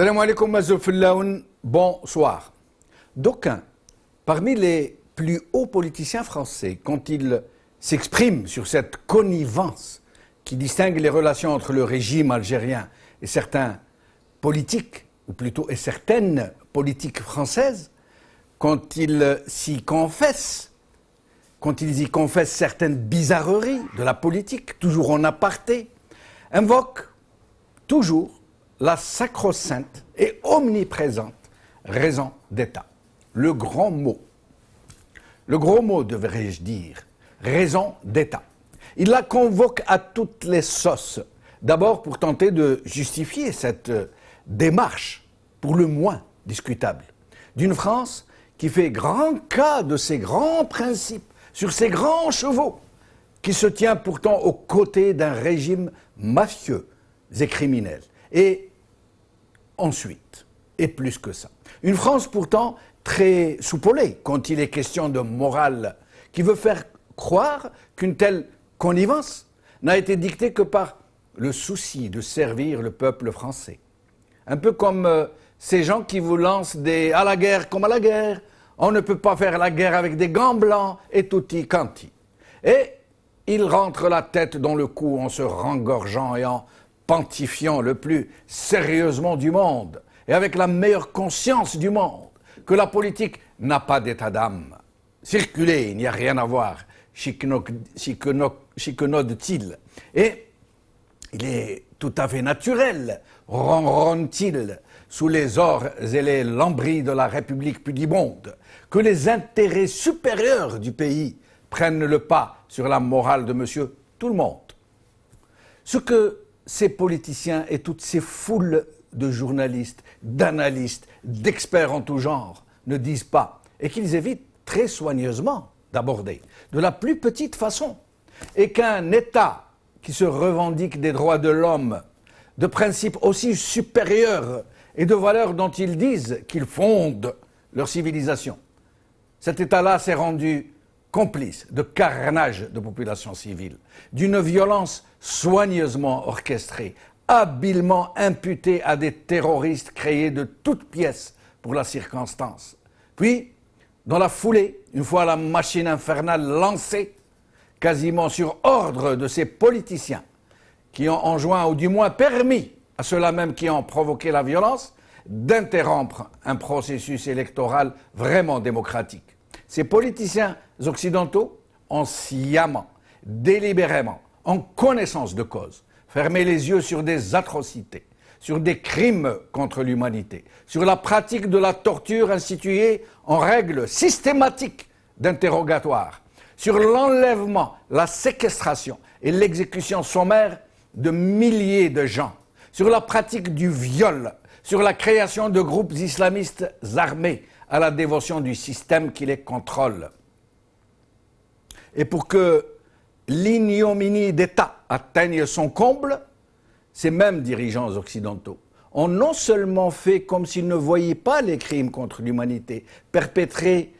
Salam alaikum Mazouflaoun, bonsoir. D'aucuns, parmi les plus hauts politiciens français, quand ils s'expriment sur cette connivence qui distingue les relations entre le régime algérien et certains politiques, ou plutôt et certaines politiques françaises, quand ils y confessent certaines bizarreries de la politique, toujours en aparté, invoquent toujours la sacro-sainte et omniprésente raison d'État. Le gros mot, devrais-je dire, raison d'État. Il la convoque à toutes les sauces, d'abord pour tenter de justifier cette démarche, pour le moins discutable, d'une France qui fait grand cas de ses grands principes, sur ses grands chevaux, qui se tient pourtant aux côtés d'un régime mafieux et criminel. Et ensuite, et plus que ça, une France pourtant très soupolée quand il est question de morale, qui veut faire croire qu'une telle connivence n'a été dictée que par le souci de servir le peuple français. Un peu comme ces gens qui vous lancent des « à la guerre comme à la guerre », on ne peut pas faire la guerre avec des gants blancs et tutti quanti. Et ils rentrent la tête dans le cou en se rengorgeant et en pontifiant le plus sérieusement du monde et avec la meilleure conscience du monde que la politique n'a pas d'état d'âme. Circuler, il n'y a rien à voir, chiquenaude-t-il. Et il est tout à fait naturel, ronronne-t-il, sous les ors et les lambris de la République pudibonde, que les intérêts supérieurs du pays prennent le pas sur la morale de monsieur tout-le-monde. Ce que ces politiciens et toutes ces foules de journalistes, d'analystes, d'experts en tout genre ne disent pas, et qu'ils évitent très soigneusement d'aborder, de la plus petite façon, et qu'un État qui se revendique des droits de l'homme, de principes aussi supérieurs et de valeurs dont ils disent qu'ils fondent leur civilisation, cet État-là s'est rendu complice de carnage de population civile, d'une violence soigneusement orchestrée, habilement imputée à des terroristes créés de toutes pièces pour la circonstance. Puis, dans la foulée, une fois la machine infernale lancée, quasiment sur ordre de ces politiciens qui ont enjoint ou du moins permis à ceux-là même qui ont provoqué la violence d'interrompre un processus électoral vraiment démocratique. Ces politiciens occidentaux ont sciemment, délibérément, en connaissance de cause, fermé les yeux sur des atrocités, sur des crimes contre l'humanité, sur la pratique de la torture instituée en règle systématique d'interrogatoire, sur l'enlèvement, la séquestration et l'exécution sommaire de milliers de gens, sur la pratique du viol, sur la création de groupes islamistes armés à la dévotion du système qui les contrôle. Et pour que l'ignominie d'État atteigne son comble, ces mêmes dirigeants occidentaux ont non seulement fait comme s'ils ne voyaient pas les crimes contre l'humanité perpétrés,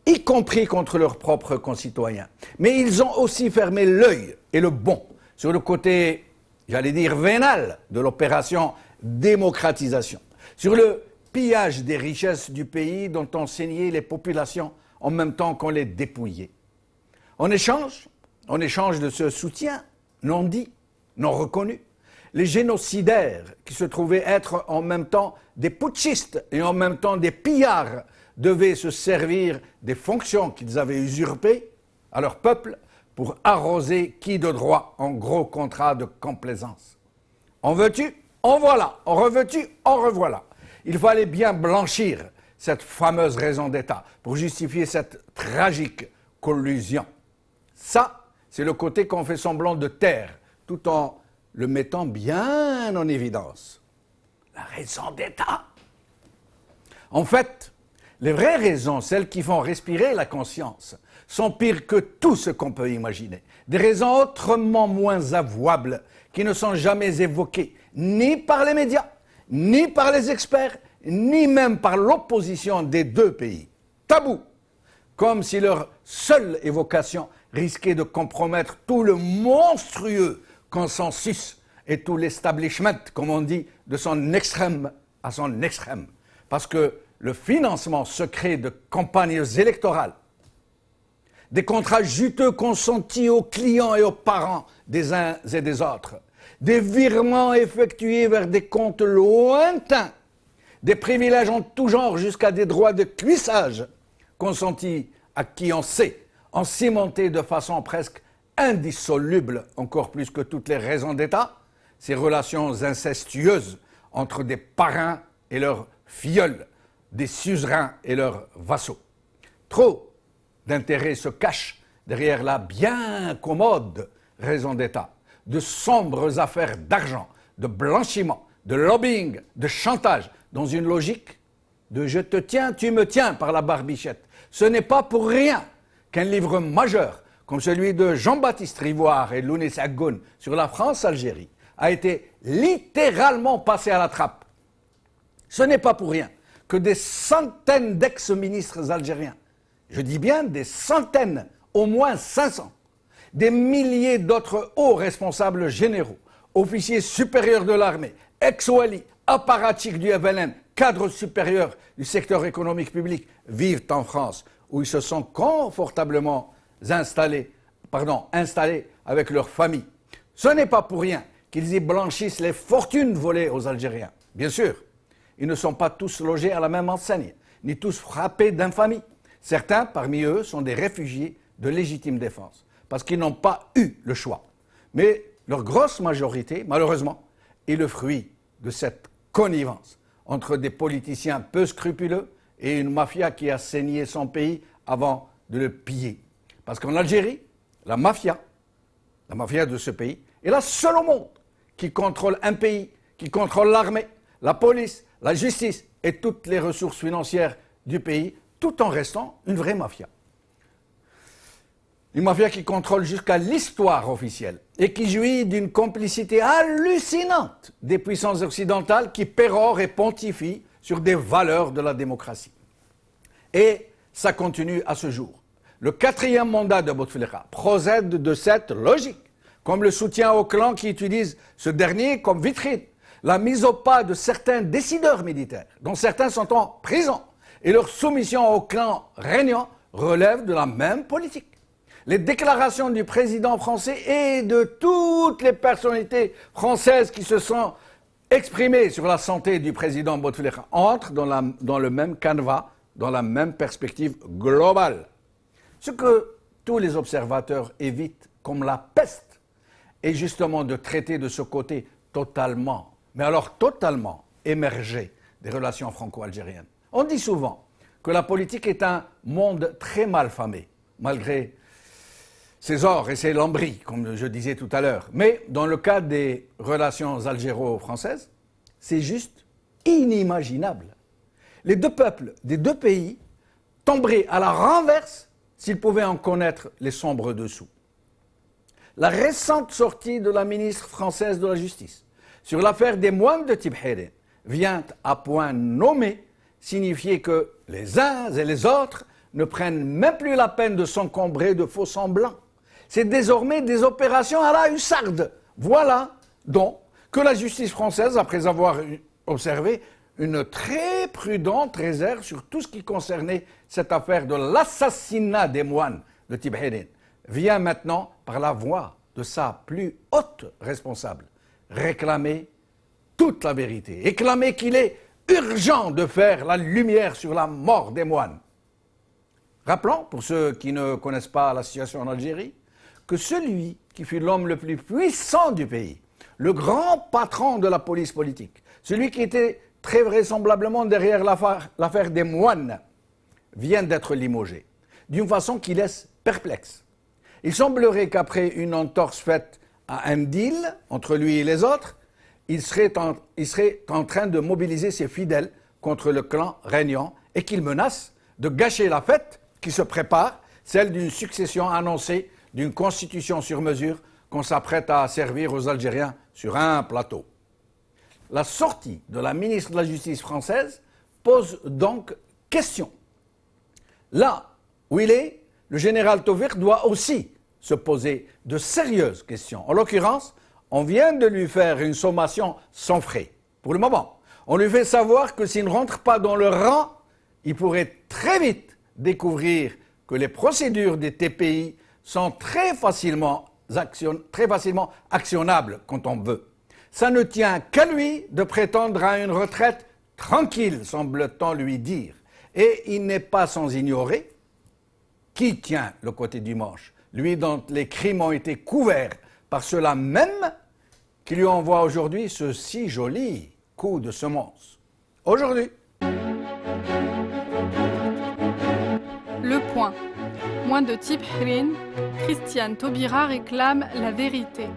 y compris contre leurs propres concitoyens, mais ils ont aussi fermé l'œil et le bon sur le côté, j'allais dire, vénal de l'opération démocratisation, sur le pillage des richesses du pays dont on saignait les populations en même temps qu'on les dépouillait. En échange de ce soutien non dit, non reconnu, les génocidaires qui se trouvaient être en même temps des putschistes et en même temps des pillards devaient se servir des fonctions qu'ils avaient usurpées à leur peuple pour arroser qui de droit en gros contrat de complaisance. En veux-tu? En voilà. En reveux-tu? En revoilà. Il fallait bien blanchir cette fameuse raison d'État pour justifier cette tragique collusion. Ça, c'est le côté qu'on fait semblant de taire, tout en le mettant bien en évidence. La raison d'État. En fait, les vraies raisons, celles qui font respirer la conscience, sont pires que tout ce qu'on peut imaginer. Des raisons autrement moins avouables, qui ne sont jamais évoquées, ni par les médias, ni par les experts, ni même par l'opposition des deux pays. Tabou, comme si leur seule évocation risquait de compromettre tout le monstrueux consensus et tout l'establishment, comme on dit, de son extrême à son extrême. Parce que le financement secret de campagnes électorales, des contrats juteux consentis aux clients et aux parents des uns et des autres, des virements effectués vers des comptes lointains, des privilèges en tout genre jusqu'à des droits de cuissage consentis à qui on sait, en cimenté de façon presque indissoluble, encore plus que toutes les raisons d'État, ces relations incestueuses entre des parrains et leurs filleuls, des suzerains et leurs vassaux. Trop d'intérêts se cachent derrière la bien commode raison d'État, de sombres affaires d'argent, de blanchiment, de lobbying, de chantage, dans une logique de « je te tiens, tu me tiens » par la barbichette. Ce n'est pas pour rien qu'un livre majeur, comme celui de Jean-Baptiste Rivoire et Lounis Aggoun sur la France-Algérie, a été littéralement passé à la trappe. Ce n'est pas pour rien que des centaines d'ex-ministres algériens, je dis bien des centaines, au moins 500, des milliers d'autres hauts responsables généraux, officiers supérieurs de l'armée, ex-Wali, apparatchiks du FLN, cadres supérieurs du secteur économique public, vivent en France, où ils se sont confortablement installés avec leurs familles. Ce n'est pas pour rien qu'ils y blanchissent les fortunes volées aux Algériens. Bien sûr, ils ne sont pas tous logés à la même enseigne, ni tous frappés d'infamie. Certains parmi eux sont des réfugiés de légitime défense, parce qu'ils n'ont pas eu le choix. Mais leur grosse majorité, malheureusement, est le fruit de cette connivence entre des politiciens peu scrupuleux et une mafia qui a saigné son pays avant de le piller. Parce qu'en Algérie, la mafia de ce pays, est la seule au monde qui contrôle un pays, qui contrôle l'armée, la police, la justice et toutes les ressources financières du pays, tout en restant une vraie mafia. Une mafia qui contrôle jusqu'à l'histoire officielle et qui jouit d'une complicité hallucinante des puissances occidentales qui pérorent et pontifient sur des valeurs de la démocratie. Et ça continue à ce jour. Le 4e mandat de Bouteflika procède de cette logique, comme le soutien au clan qui utilise ce dernier comme vitrine, la mise au pas de certains décideurs militaires, dont certains sont en prison, et leur soumission au clan régnant relève de la même politique. Les déclarations du président français et de toutes les personnalités françaises qui se sont exprimées sur la santé du président Bouteflika entrent dans le même canevas, dans la même perspective globale. Ce que tous les observateurs évitent comme la peste est justement de traiter de ce côté totalement, mais alors totalement émergé des relations franco-algériennes. On dit souvent que la politique est un monde très mal famé, malgré ses ors et ses lambris, comme je disais tout à l'heure. Mais dans le cas des relations algéro-françaises, c'est juste inimaginable. Les deux peuples des deux pays tomberaient à la renverse s'ils pouvaient en connaître les sombres dessous. La récente sortie de la ministre française de la Justice sur l'affaire des moines de Tibheren vient à point nommé signifier que les uns et les autres ne prennent même plus la peine de s'encombrer de faux semblants. C'est désormais des opérations à la hussarde. Voilà donc que la justice française, après avoir observé une très prudente réserve sur tout ce qui concernait cette affaire de l'assassinat des moines de Tibheren, vient maintenant, par la voix de sa plus haute responsable, réclamer toute la vérité, et clamer qu'il est urgent de faire la lumière sur la mort des moines. Rappelons, pour ceux qui ne connaissent pas la situation en Algérie, que celui qui fut l'homme le plus puissant du pays, le grand patron de la police politique, celui qui était très vraisemblablement derrière l'affaire des moines, vient d'être limogé, d'une façon qui laisse perplexe. Il semblerait qu'après une entorse faite à un deal entre lui et les autres, il serait en train de mobiliser ses fidèles contre le clan régnant et qu'il menace de gâcher la fête qui se prépare, celle d'une succession annoncée d'une constitution sur mesure qu'on s'apprête à servir aux Algériens sur un plateau. La sortie de la ministre de la Justice française pose donc question. Là où il est, le général Taufik doit aussi se poser de sérieuses questions. En l'occurrence, on vient de lui faire une sommation sans frais. Pour le moment, On lui fait savoir que s'il ne rentre pas dans le rang, il pourrait très vite découvrir que les procédures des TPI sont très facilement actionnables quand on veut. Ça ne tient qu'à lui de prétendre à une retraite tranquille, semble-t-on lui dire. Et il n'est pas sans ignorer qui tient le côté du manche, lui dont les crimes ont été couverts par ceux-là même qui lui envoie aujourd'hui ce si joli coup de semence. Aujourd'hui. Le Point. Moins de Tibrin, Christiane Taubira réclame la vérité.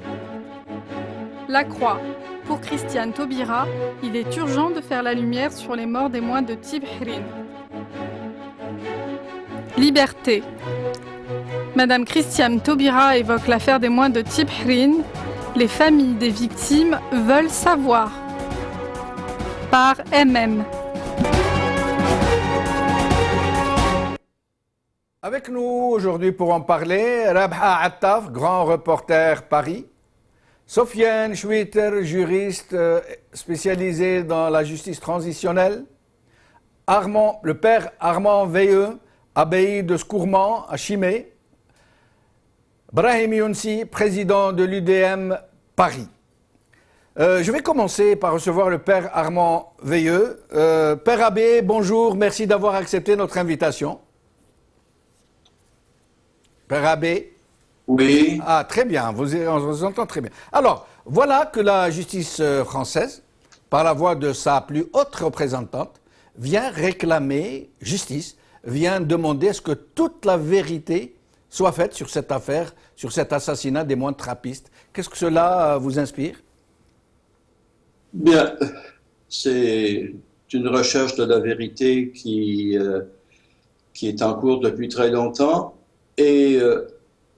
La Croix. Pour Christiane Taubira, il est urgent de faire la lumière sur les morts des moines de Tibrin. Liberté. Madame Christiane Taubira évoque l'affaire des moines de Tibrin. Les familles des victimes veulent savoir. Par MM. Avec nous aujourd'hui pour en parler, Rabha Attaf, grand reporter Paris, Sofiane Schwitter, juriste spécialisé dans la justice transitionnelle, le père Armand Veilleux, abbaye de Scourmand à Chimay, Brahim Younsi, président de l'UDM Paris. Je vais commencer par recevoir le père Armand Veilleux. Père Abbé, bonjour, merci d'avoir accepté notre invitation. Père Abbé? Oui. Ah, très bien, on vous entend très bien. Alors, voilà que la justice française, par la voix de sa plus haute représentante, vient réclamer justice, vient demander à ce que toute la vérité soit faite sur cette affaire, sur cet assassinat des moines trappistes. Qu'est-ce que cela vous inspire? Bien, c'est une recherche de la vérité qui est en cours depuis très longtemps. Et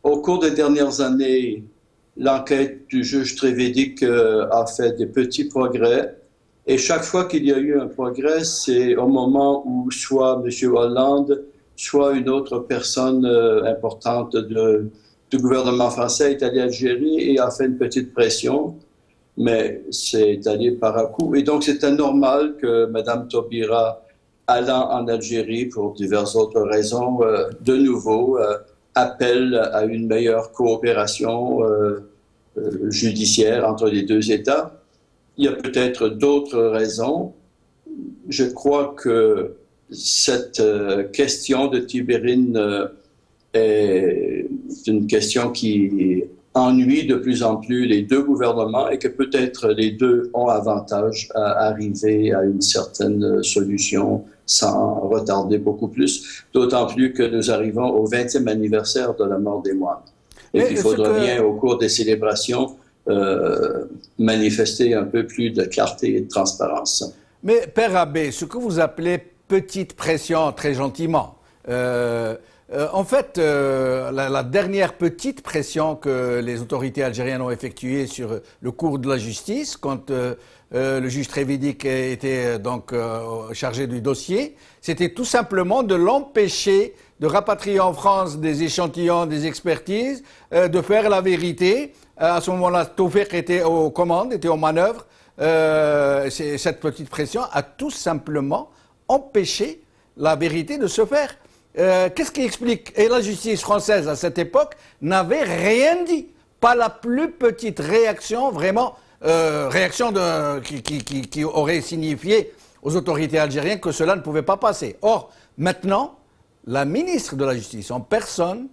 au cours des dernières années, l'enquête du juge Trévédic a fait des petits progrès. Et chaque fois qu'il y a eu un progrès, c'est au moment où soit M. Hollande, soit une autre personne importante du gouvernement français est allée en Algérie et a fait une petite pression. Mais c'est allé par à coup. Et donc, c'était normal que Mme Taubira, allant en Algérie pour diverses autres raisons, de nouveau, appelle à une meilleure coopération judiciaire entre les deux États. Il y a peut-être d'autres raisons. Je crois que cette question de Tibrin est une question qui ennuie de plus en plus les deux gouvernements et que peut-être les deux ont avantage à arriver à une certaine solution sans retarder beaucoup plus, d'autant plus que nous arrivons au 20e anniversaire de la mort des moines. Et qu'il faudra bien, au cours des célébrations, manifester un peu plus de clarté et de transparence. Mais, Père Abbé, ce que vous appelez petite pression, très gentiment, en fait, la dernière petite pression que les autorités algériennes ont effectuée sur le cours de la justice, quand le juge Trévédic était donc chargé du dossier, c'était tout simplement de l'empêcher de rapatrier en France des échantillons, des expertises, de faire la vérité. À ce moment-là, Taoufik était aux commandes, était aux manœuvres. Cette petite pression a tout simplement empêché la vérité de se faire. Qu'est-ce qui explique? Et la justice française, à cette époque, n'avait rien dit. Pas la plus petite réaction, vraiment, réaction qui aurait signifié aux autorités algériennes que cela ne pouvait pas passer. Or, maintenant, la ministre de la Justice, en personne,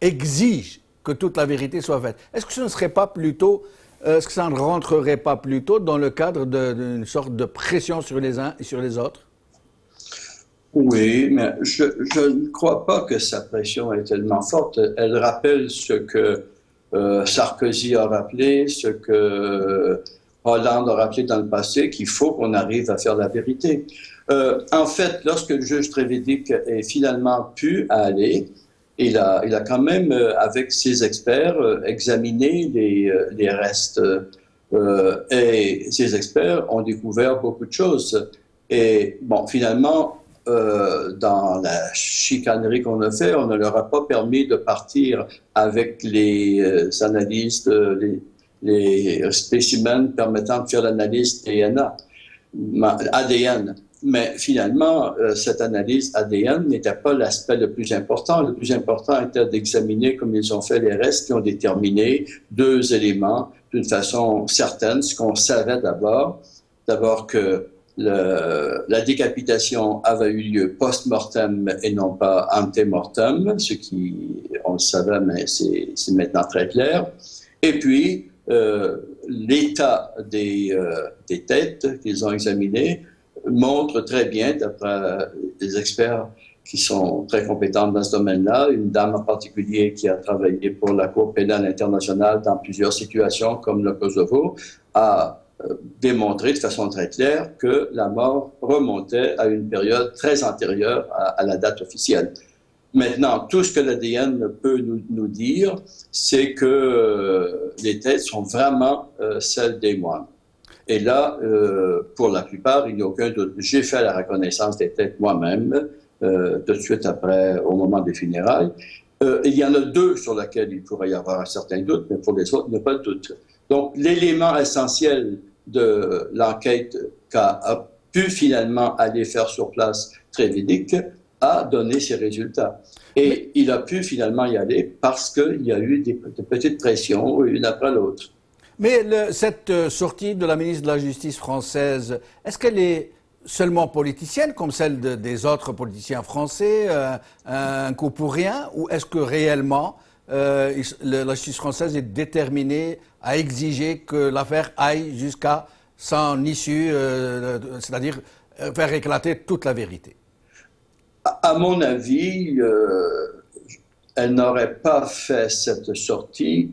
exige que toute la vérité soit faite. Est-ce que ce ne serait pas plutôt, est-ce que ça ne rentrerait pas plutôt dans le cadre d'une sorte de pression sur les uns et sur les autres? Oui, mais je ne crois pas que sa pression est tellement forte. Elle rappelle ce que Sarkozy a rappelé, ce que Hollande a rappelé dans le passé, qu'il faut qu'on arrive à faire la vérité. En fait, lorsque le juge Trévédic est finalement pu aller, il a quand même, avec ses experts, examiné les restes. Et ces experts ont découvert beaucoup de choses. Et bon, finalement, dans la chicanerie qu'on a fait, on ne leur a pas permis de partir avec les analyses, les spécimens permettant de faire l'analyse DNA. ADN. Mais finalement, cette analyse ADN n'était pas l'aspect le plus important. Le plus important était d'examiner, comme ils ont fait les restes, qui ont déterminé deux éléments d'une façon certaine. Ce qu'on savait d'abord que la décapitation avait eu lieu post-mortem et non pas ante-mortem, ce qui, on le savait, mais c'est maintenant très clair. Et puis, l'état des têtes qu'ils ont examinées montre très bien, d'après des experts qui sont très compétents dans ce domaine-là, une dame en particulier qui a travaillé pour la Cour pénale internationale dans plusieurs situations, comme le Kosovo, a démontré de façon très claire que la mort remontait à une période très antérieure à la date officielle. Maintenant, tout ce que l'ADN peut nous dire, c'est que les têtes sont vraiment celles des moines. Et là, pour la plupart, il n'y a aucun doute. J'ai fait la reconnaissance des têtes moi-même, tout de suite après, au moment des funérailles. Il y en a deux sur lesquels il pourrait y avoir un certain doute, mais pour les autres, il n'y a pas de doute. Donc, l'élément essentiel de l'enquête qu'a pu finalement aller faire sur place Trevidic a donné ses résultats. Et il a pu finalement y aller parce qu'il y a eu des petites pressions, une après l'autre. Mais cette sortie de la ministre de la Justice française, est-ce qu'elle est seulement politicienne, comme celle des autres politiciens français, un coup pour rien, ou est-ce que réellement la justice française est déterminée à exiger que l'affaire aille jusqu'à son issue, c'est-à-dire faire éclater toute la vérité? À mon avis, elle n'aurait pas fait cette sortie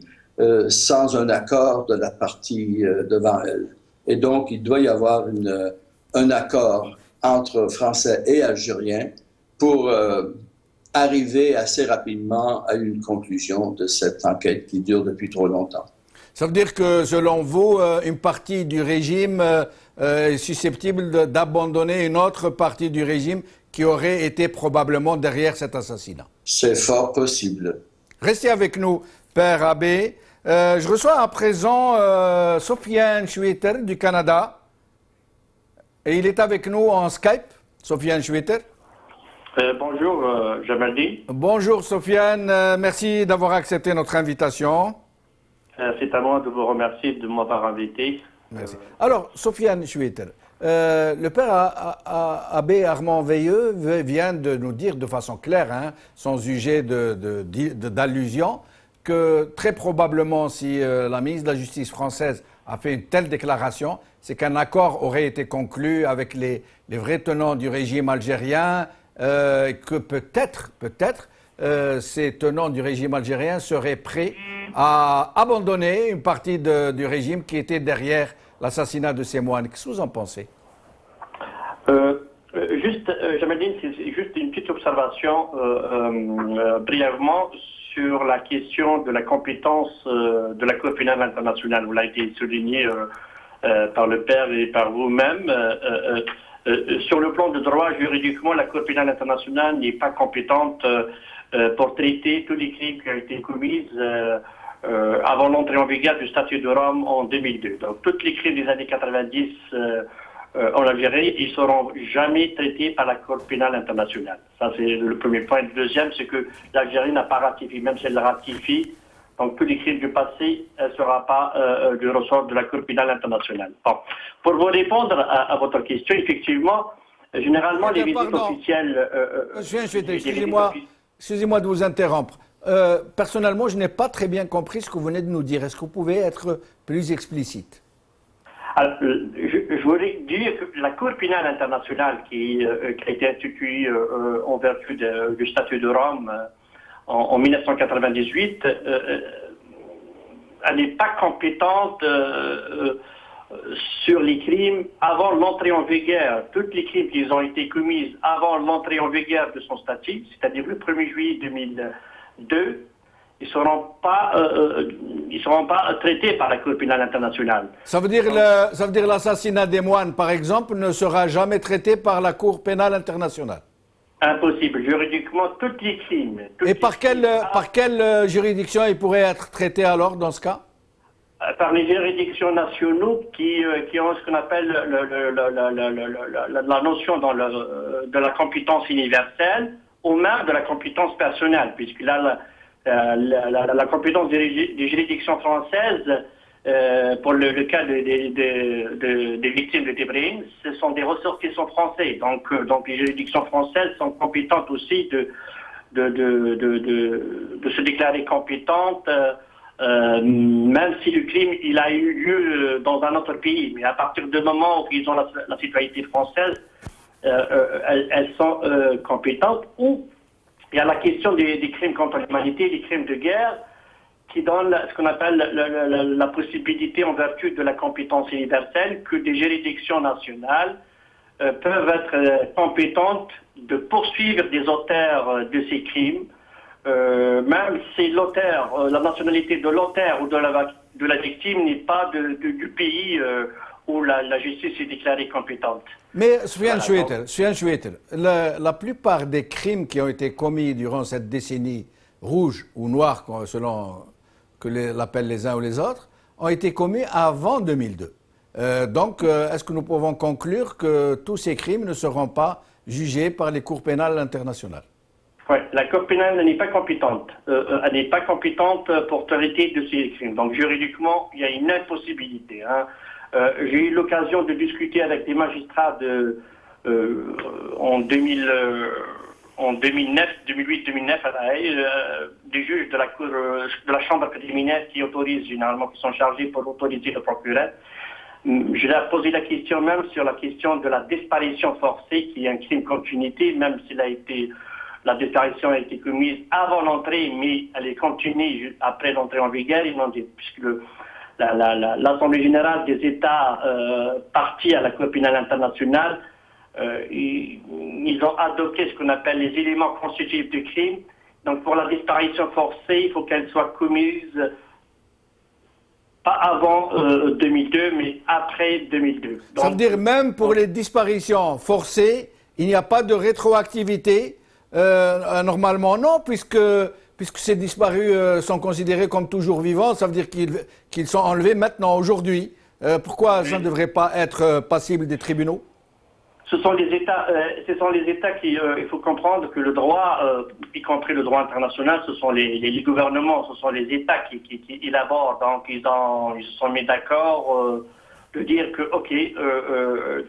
sans un accord de la partie devant elle. Et donc, il doit y avoir un accord entre Français et Algériens pour arriver assez rapidement à une conclusion de cette enquête qui dure depuis trop longtemps. Ça veut dire que, selon vous, une partie du régime est susceptible d'abandonner une autre partie du régime qui aurait été probablement derrière cet assassinat? C'est fort possible. Restez avec nous, Père Abbé. Je reçois à présent Sofiane Choueter du Canada. Et il est avec nous en Skype. Sofiane Choueter. Bonjour, Jamaldine. Bonjour, Sofiane. Merci d'avoir accepté notre invitation. C'est à moi de vous remercier de m'avoir invité. Merci. Alors, Sofiane Choueter, le Père Abbé Armand Veilleux vient de nous dire de façon claire, sans sujet d'allusion, que très probablement, si la ministre de la Justice française a fait une telle déclaration, c'est qu'un accord aurait été conclu avec les vrais tenants du régime algérien, que peut-être, ces tenants du régime algérien seraient prêts à abandonner une partie du régime qui était derrière l'assassinat de ces moines. Qu'est-ce que vous en pensez? Jamaldine, c'est juste une petite observation brièvement sur la question de la compétence de la Cour pénale internationale. Vous l'avez été souligné par le Père et par vous-même. Sur le plan de droit, juridiquement, la Cour pénale internationale n'est pas compétente pour traiter tous les crimes qui ont été commis avant l'entrée en vigueur du statut de Rome en 2002. Donc, tous les crimes des années 90 en Algérie, ils ne seront jamais traités par la Cour pénale internationale. Ça, c'est le premier point. Le deuxième, c'est que l'Algérie n'a pas ratifié, même si elle ratifie. Donc, tous les crimes du passé ne seront pas du ressort de la Cour pénale internationale. Bon. Pour vous répondre à votre question, effectivement, généralement, les visites officielles... Excusez-moi de vous interrompre. Personnellement, je n'ai pas très bien compris ce que vous venez de nous dire. Est-ce que vous pouvez être plus explicite? Alors, je voudrais dire que la Cour pénale internationale qui a été instituée en vertu du statut de Rome en 1998, elle n'est pas compétente sur les crimes avant l'entrée en vigueur. Tous les crimes qui ont été commis avant l'entrée en vigueur de son statut, c'est-à-dire le 1er juillet 2002, ils ne seront pas traités par la Cour pénale internationale. Ça veut dire l'assassinat des moines, par exemple, ne sera jamais traité par la Cour pénale internationale? Impossible. Juridiquement, tous les crimes. Et par quelle juridiction ils pourraient être traités alors, dans ce cas? par les juridictions nationaux qui ont ce qu'on appelle la notion de la compétence universelle ou même de la compétence personnelle, puisque là, la compétence des juridictions françaises, pour le cas des victimes de Tebrim, ce sont des ressortissants français. Donc les juridictions françaises sont compétentes aussi de se déclarer compétentes, même si le crime il a eu lieu dans un autre pays. Mais à partir du moment où ils ont la citoyenneté française, elles sont compétentes. Ou il y a la question des crimes contre l'humanité, des crimes de guerre, qui donne ce qu'on appelle la possibilité, en vertu de la compétence universelle, que des juridictions nationales peuvent être compétentes de poursuivre des auteurs de ces crimes, même si l'auteur, la nationalité de l'auteur ou de la victime n'est pas du pays où la justice est déclarée compétente. Mais Soufiane Chouetel, la plupart des crimes qui ont été commis durant cette décennie rouge ou noire, selon que l'appellent les uns ou les autres, ont été commis avant 2002. Donc, est-ce que nous pouvons conclure que tous ces crimes ne seront pas jugés par les cours pénales internationales? Oui, la Cour pénale n'est pas compétente. Elle n'est pas compétente pour traiter de ces crimes. Donc, juridiquement, il y a une impossibilité. J'ai eu l'occasion de discuter avec des magistrats en 2009, 2008-2009 à La Haye, des juges de la chambre préliminaire qui autorisent généralement, qui sont chargés pour autoriser le procureur. Je leur ai posé la question même sur la question de la disparition forcée, qui est un crime contre unité, même si la disparition a été commise avant l'entrée, mais elle est continuée après l'entrée en vigueur, puisque l'Assemblée générale des États partis à la Cour pénale internationale, ils ont adopté ce qu'on appelle les éléments constitutifs du crime. Donc pour la disparition forcée, il faut qu'elle soit commise pas avant 2002, mais après 2002. Donc, ça veut dire même pour les disparitions forcées, il n'y a pas de rétroactivité? Normalement non, puisque ces disparus sont considérés comme toujours vivants, ça veut dire qu'ils sont enlevés maintenant, aujourd'hui. Pourquoi ça ne devrait pas être passible des tribunaux? Ce sont les États qui, il faut comprendre que le droit, y compris le droit international, ce sont les gouvernements, ce sont les États qui élaborent. Donc ils se sont mis d'accord de dire que,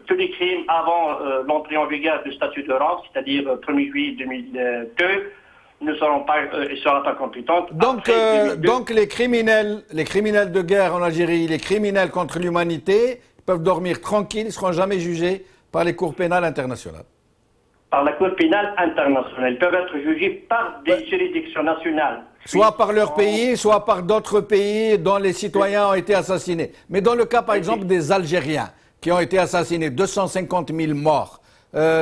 tous les crimes avant l'entrée en vigueur du statut de Rome, c'est-à-dire 1er juillet 2002, ne seront pas compétentes. Donc les criminels de guerre en Algérie, les criminels contre l'humanité peuvent dormir tranquilles, ils ne seront jamais jugés par les cours pénales internationales. Par la Cour pénale internationale. Ils peuvent être jugés par des juridictions nationales. Soit par leur pays, soit par d'autres pays dont les citoyens ont été assassinés. Mais dans le cas, par exemple, des Algériens qui ont été assassinés, 250 000 morts,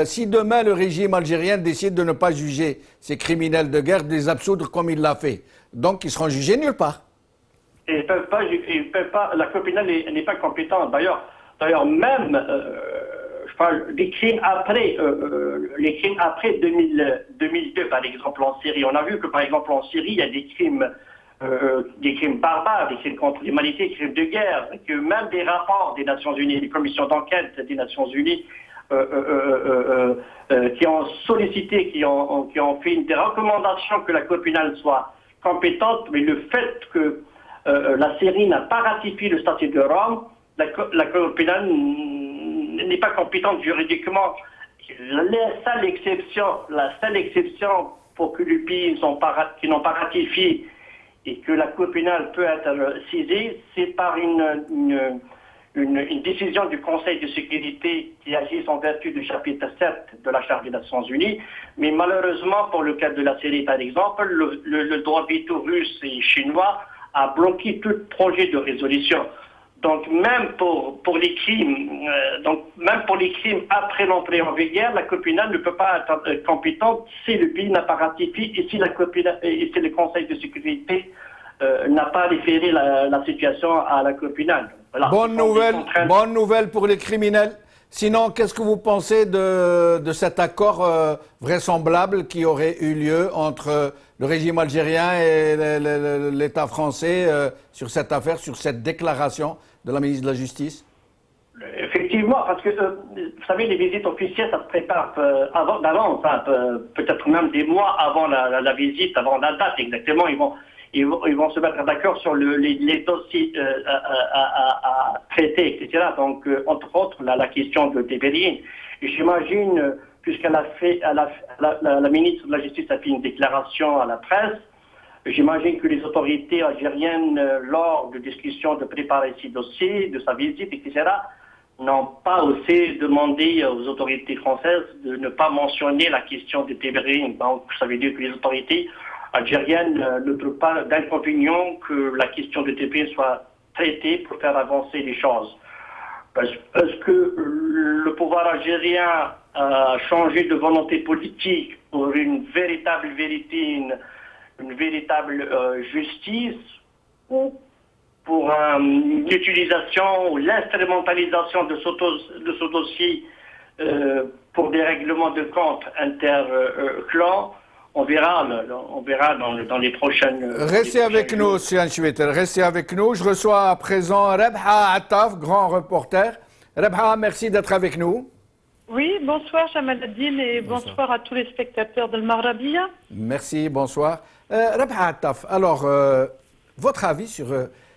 si demain le régime algérien décide de ne pas juger ces criminels de guerre, de les absoudre comme il l'a fait, donc ils seront jugés nulle part. Et ils peuvent pas, la Cour pénale n'est pas compétente. D'ailleurs, même, je parle des crimes après, les crimes après 2002, par exemple en Syrie. On a vu que, par exemple, en Syrie, il y a des crimes barbares, des crimes contre l'humanité, des crimes de guerre, que même des rapports des Nations Unies, des commissions d'enquête des Nations Unies, qui ont sollicité, qui ont fait des recommandations que la Cour pénale soit compétente, mais le fait que la Syrie n'a pas ratifié le statut de Rome, la Cour pénale n'est pas compétente juridiquement. La seule exception pour que les pays qui n'ont pas ratifié et que la Cour pénale peut être saisie, c'est par une décision du Conseil de sécurité qui agit en vertu du chapitre 7 de la Charte des Nations Unies. Mais malheureusement, pour le cas de la Syrie, par exemple, le droit veto russe et chinois a bloqué tout projet de résolution. Donc même pour les crimes, après l'entrée en vigueur, la Cour pénale ne peut pas être compétente si le pays n'a pas ratifié et si le Conseil de sécurité n'a pas référé la situation à la Cour pénale. Voilà. Bonne nouvelle pour les criminels. Sinon, qu'est-ce que vous pensez de cet accord vraisemblable qui aurait eu lieu entre le régime algérien et l'État français sur cette affaire, sur cette déclaration de la ministre de la Justice? Effectivement, parce que, vous savez, les visites officielles, ça se prépare d'avance, hein, peut-être même des mois avant la visite, avant la date exactement. Ils vont se mettre d'accord sur les dossiers à traiter, etc. Donc, entre autres, la question de Tebelin. J'imagine, puisqu'elle a fait, la ministre de la Justice a fait une déclaration à la presse, j'imagine que les autorités algériennes, lors de discussions de préparer ces dossiers, de sa visite, etc., n'ont pas osé demander aux autorités françaises de ne pas mentionner la question de Tebelin. Donc, ça veut dire que les autorités algériennes ne trouvent pas d'inconvénient que la question de Tebelin soit traitée pour faire avancer les choses. Est-ce que le pouvoir algérien a changé de volonté politique pour une véritable vérité, une véritable justice, ou pour l'utilisation ou l'instrumentalisation de ce dossier pour des règlements de compte interclans? On verra dans les prochaines... Restez avec nous, Sian Choueter, restez avec nous. Je reçois à présent Rebha Attaf, grand reporter. Rebha, merci d'être avec nous. Oui, bonsoir Jamal Addin et bonsoir à tous les spectateurs de Marabia. Merci, bonsoir. Rebha Attaf, alors, votre avis sur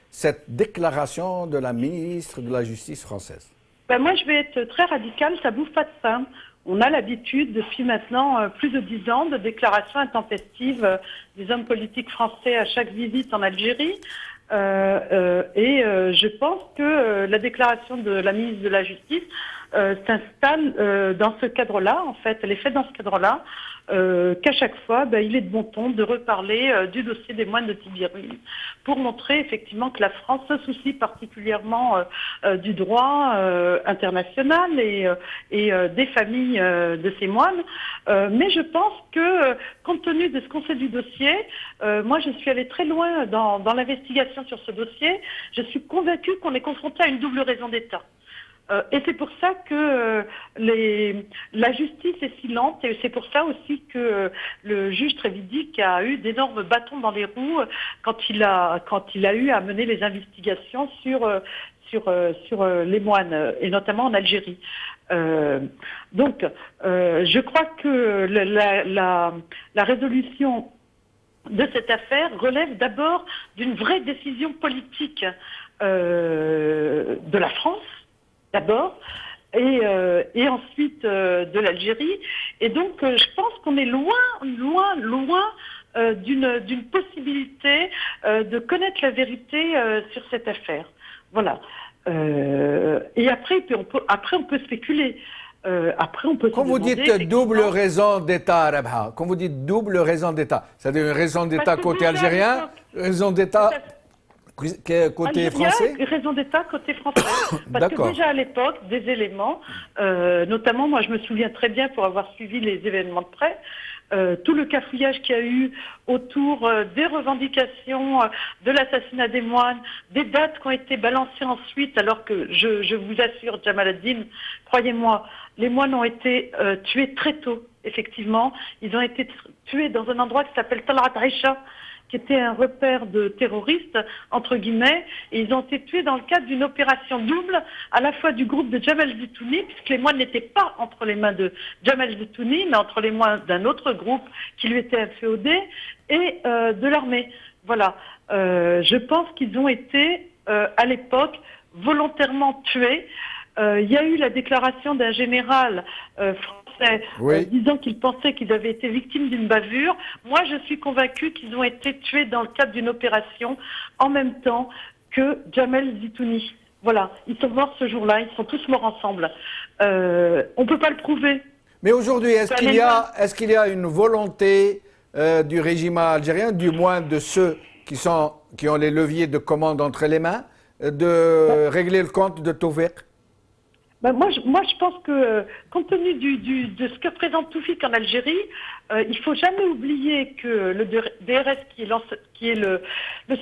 cette déclaration de la ministre de la Justice française? Moi, je vais être très radicale, ça bouffe pas de pain. On a l'habitude, depuis maintenant plus de 10 ans, de déclarations intempestives des hommes politiques français à chaque visite en Algérie. Je pense que la déclaration de la ministre de la Justice s'installe dans ce cadre-là, en fait. Elle est faite dans ce cadre-là, qu'à chaque fois, il est de bon ton de reparler du dossier des moines de Tibérium pour montrer effectivement que la France se soucie particulièrement du droit international et des familles de ces moines. Mais je pense que, compte tenu de ce qu'on sait du dossier, moi je suis allée très loin dans l'investigation sur ce dossier. Je suis convaincue qu'on est confronté à une double raison d'État. Et c'est pour ça que la justice est si lente, et c'est pour ça aussi que le juge Trévidic a eu d'énormes bâtons dans les roues quand il a eu à mener les investigations sur les moines, et notamment en Algérie. Donc, je crois que la résolution de cette affaire relève d'abord d'une vraie décision politique de la France, d'abord, et ensuite de l'Algérie. Et donc, je pense qu'on est loin d'une possibilité de connaître la vérité sur cette affaire. Voilà. Et après, on peut spéculer. Quand vous dites double raison d'État, Rebha, quand vous dites double raison d'État, c'est-à-dire une raison d'État côté algérien, raison d'État côté français? Raison d'État côté français. Parce que déjà à l'époque, des éléments, notamment, moi je me souviens très bien pour avoir suivi les événements de près, tout le cafouillage qu'il y a eu autour des revendications de l'assassinat des moines, des dates qui ont été balancées ensuite, alors que je vous assure, Jamal Addin, croyez-moi, les moines ont été tués très tôt, effectivement. Ils ont été tués dans un endroit qui s'appelle Talat Aïcha, qui était un repère de terroristes, entre guillemets, et ils ont été tués dans le cadre d'une opération double, à la fois du groupe de Jamal Zitouni, puisque les moines n'étaient pas entre les mains de Jamal Zitouni, mais entre les mains d'un autre groupe qui lui était inféodé, et de l'armée. Voilà. Je pense qu'ils ont été, à l'époque, volontairement tués. Il y a eu la déclaration d'un général français disant qu'il pensait qu'ils avaient été victimes d'une bavure. Moi, je suis convaincue qu'ils ont été tués dans le cadre d'une opération en même temps que Jamal Zitouni. Voilà, ils sont morts ce jour-là, ils sont tous morts ensemble. On ne peut pas le prouver. Mais aujourd'hui, est-ce qu'il y a une volonté du régime algérien, du moins de ceux qui ont les leviers de commande entre les mains, de régler le compte de Tawfiq? Ben moi, je pense que, compte tenu de ce que présente Toufik en Algérie, il faut jamais oublier que le DRS, qui est le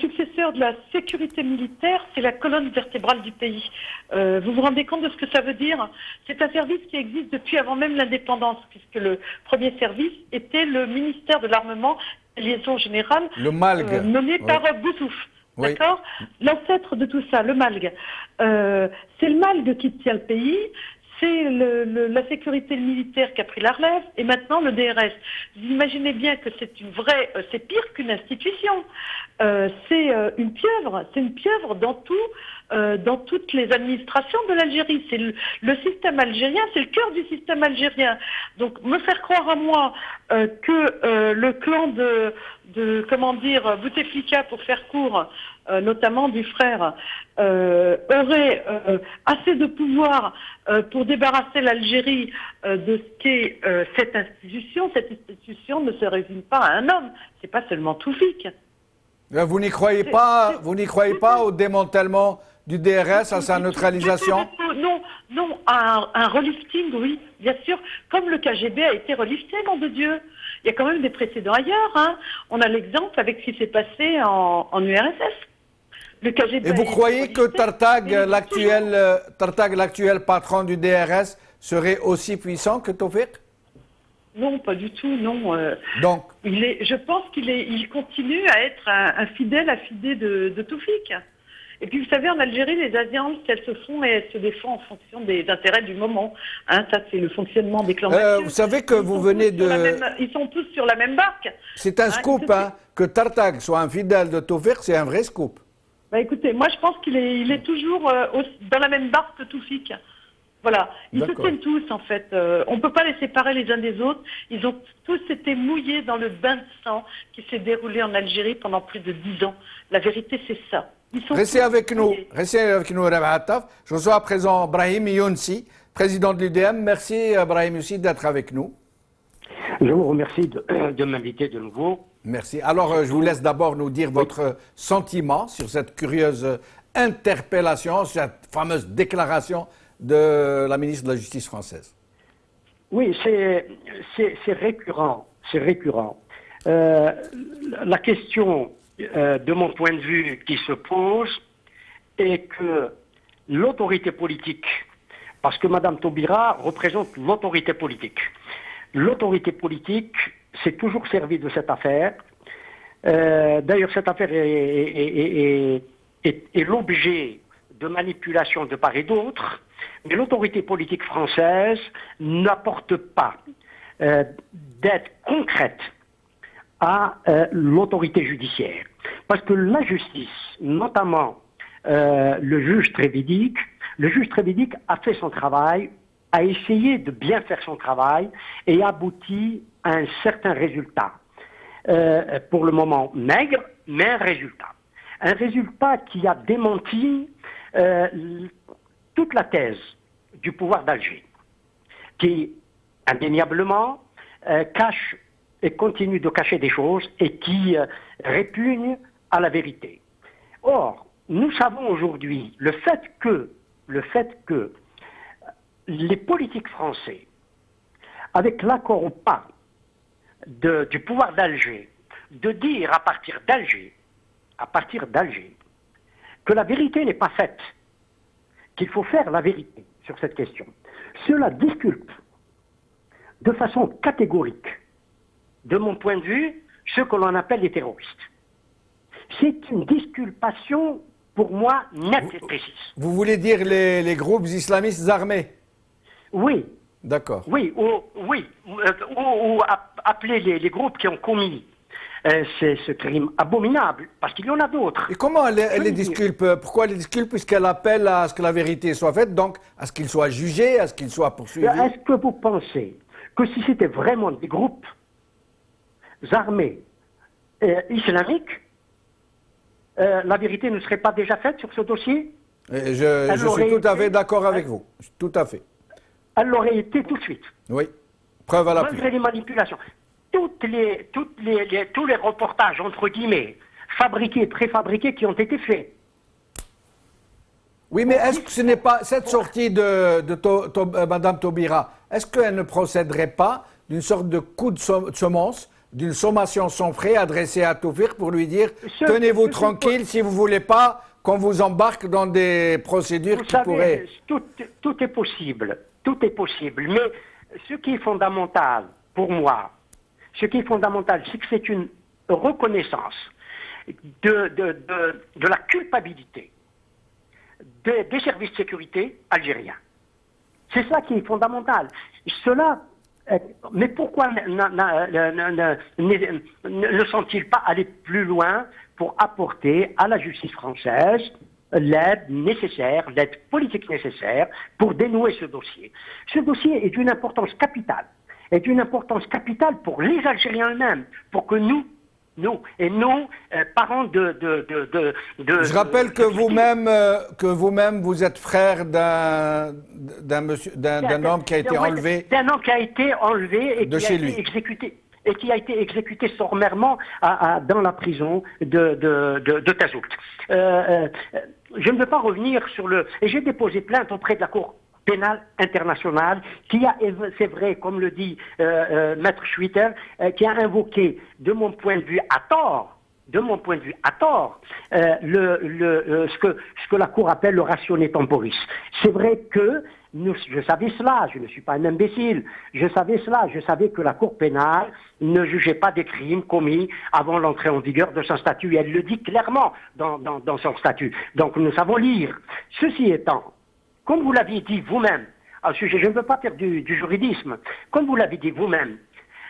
successeur de la sécurité militaire, c'est la colonne vertébrale du pays. Vous vous rendez compte de ce que ça veut dire? C'est un service qui existe depuis avant même l'indépendance, puisque le premier service était le ministère de l'Armement et des Liaisons Générales, nommé par Boutsouf. Oui. D'accord. L'ancêtre de tout ça, le MALG. C'est le MALG qui tient le pays, c'est la sécurité militaire qui a pris la relève, et maintenant le DRS. Vous imaginez bien que c'est pire qu'une institution. C'est une pieuvre dans toutes les administrations de l'Algérie. C'est le système algérien, c'est le cœur du système algérien. Donc me faire croire à moi que le clan de Bouteflika, pour faire court, notamment du frère, aurait assez de pouvoir pour débarrasser l'Algérie de ce qu'est cette institution. Cette institution ne se résume pas à un homme. C'est pas seulement Toufik. Vous n'y croyez pas au démantèlement du DRS, à sa neutralisation? Non, un relifting, oui, bien sûr, comme le KGB a été relifté, nom de Dieu. Il y a quand même des précédents ailleurs, hein. On a l'exemple avec ce qui s'est passé en URSS. Le KGB. Et vous croyez que Tartag, l'actuel patron du DRS, serait aussi puissant que Toufik? Non, pas du tout, non. Donc, je pense qu'il continue à être un fidèle affidé de Toufik. Et puis, vous savez, en Algérie, les alliances, elles se font et elles se défendent en fonction des intérêts du moment. Hein, ça, c'est le fonctionnement des clans. Vous savez que vous venez de... Ils sont tous sur la même barque. C'est un scoop, hein. Que Tartag soit un fidèle de Toufik, c'est un vrai scoop. Bah, écoutez, moi, je pense qu'il est toujours dans la même barque que Toufik. Voilà, ils se tiennent tous en fait. On ne peut pas les séparer les uns des autres. Ils ont tous été mouillés dans le bain de sang qui s'est déroulé en Algérie pendant plus de 10 ans. La vérité, c'est ça. Restez avec nous, Rabah Attaf. Je reçois à présent Brahim Younsi, président de l'UDM. Merci Brahim Younsi d'être avec nous. Je vous remercie de m'inviter de nouveau. Merci. Alors je vous laisse d'abord nous dire votre sentiment sur cette curieuse interpellation, cette fameuse déclaration de la ministre de la Justice française. Oui, c'est récurrent. C'est récurrent. La question, de mon point de vue, qui se pose est que l'autorité politique, parce que Mme Taubira représente l'autorité politique. L'autorité politique s'est toujours servie de cette affaire. D'ailleurs, cette affaire est l'objet de manipulations de part et d'autre. Mais l'autorité politique française n'apporte pas d'aide concrète à l'autorité judiciaire. Parce que la justice, notamment le juge Trévidic a fait son travail, a essayé de bien faire son travail et abouti à un certain résultat. Pour le moment maigre, mais un résultat. Un résultat qui a démenti toute la thèse du pouvoir d'Alger, qui indéniablement cache et continue de cacher des choses et qui répugne à la vérité. Or, nous savons aujourd'hui le fait que les politiques français, avec l'accord ou pas du pouvoir d'Alger, de dire à partir d'Alger, que la vérité n'est pas faite, qu'il faut faire la vérité sur cette question. Cela disculpe de façon catégorique, de mon point de vue, ce que l'on appelle les terroristes. C'est une disculpation, pour moi, nette et précise. Vous voulez dire les groupes islamistes armés? Oui. D'accord. Oui, ou appeler les groupes qui ont commis ce crime abominable, parce qu'il y en a d'autres. Et comment elle les disculpe? Pourquoi elle les disculpe? Puisqu'elle appelle à ce que la vérité soit faite, donc à ce qu'ils soient jugés, à ce qu'ils soient poursuivis. Est-ce que vous pensez que si c'était vraiment des groupes armés islamiques, la vérité ne serait pas déjà faite sur ce dossier? Je suis tout à fait d'accord avec vous. Tout à fait. Elle l'aurait été tout de suite. Oui. Preuve à l'appui. Malgré les manipulations. Tous les reportages, entre guillemets, fabriqués, préfabriqués, qui ont été faits. Oui, mais est-ce que ce n'est pas cette sortie de Madame Taubira, est-ce qu'elle ne procéderait pas d'une sorte de coup de semence, d'une sommation sans frais adressée à Tawfiq pour lui dire tenez-vous tranquille si vous ne voulez pas qu'on vous embarque dans des procédures qui pourraient... Tout est possible, tout est possible. Mais ce qui est fondamental pour moi, c'est que c'est une reconnaissance de la culpabilité des services de sécurité algériens. C'est ça qui est fondamental. Cela, mais pourquoi ne sont-ils pas allés plus loin pour apporter à la justice française l'aide nécessaire, l'aide politique nécessaire pour dénouer ce dossier? Ce dossier est d'une importance capitale, pour les Algériens eux-mêmes, pour que nous, parents Je rappelle que vous-même, vous êtes frère d'un homme qui a été enlevé. D'un homme qui a été enlevé et qui a été exécuté sommairement dans la prison de Tazout. Je ne veux pas revenir sur et j'ai déposé plainte auprès de la Cour pénale internationale, qui a, c'est vrai, comme le dit Maître Schwitter, qui a invoqué, de mon point de vue à tort, ce que la Cour appelle le ratione temporis. C'est vrai que je savais cela, je ne suis pas un imbécile, je savais que la Cour pénale ne jugeait pas des crimes commis avant l'entrée en vigueur de son statut, et elle le dit clairement dans son statut. Donc nous savons lire. Ceci étant, comme vous l'aviez dit vous-même, à ce sujet, je ne veux pas faire du juridisme, comme vous l'avez dit vous-même,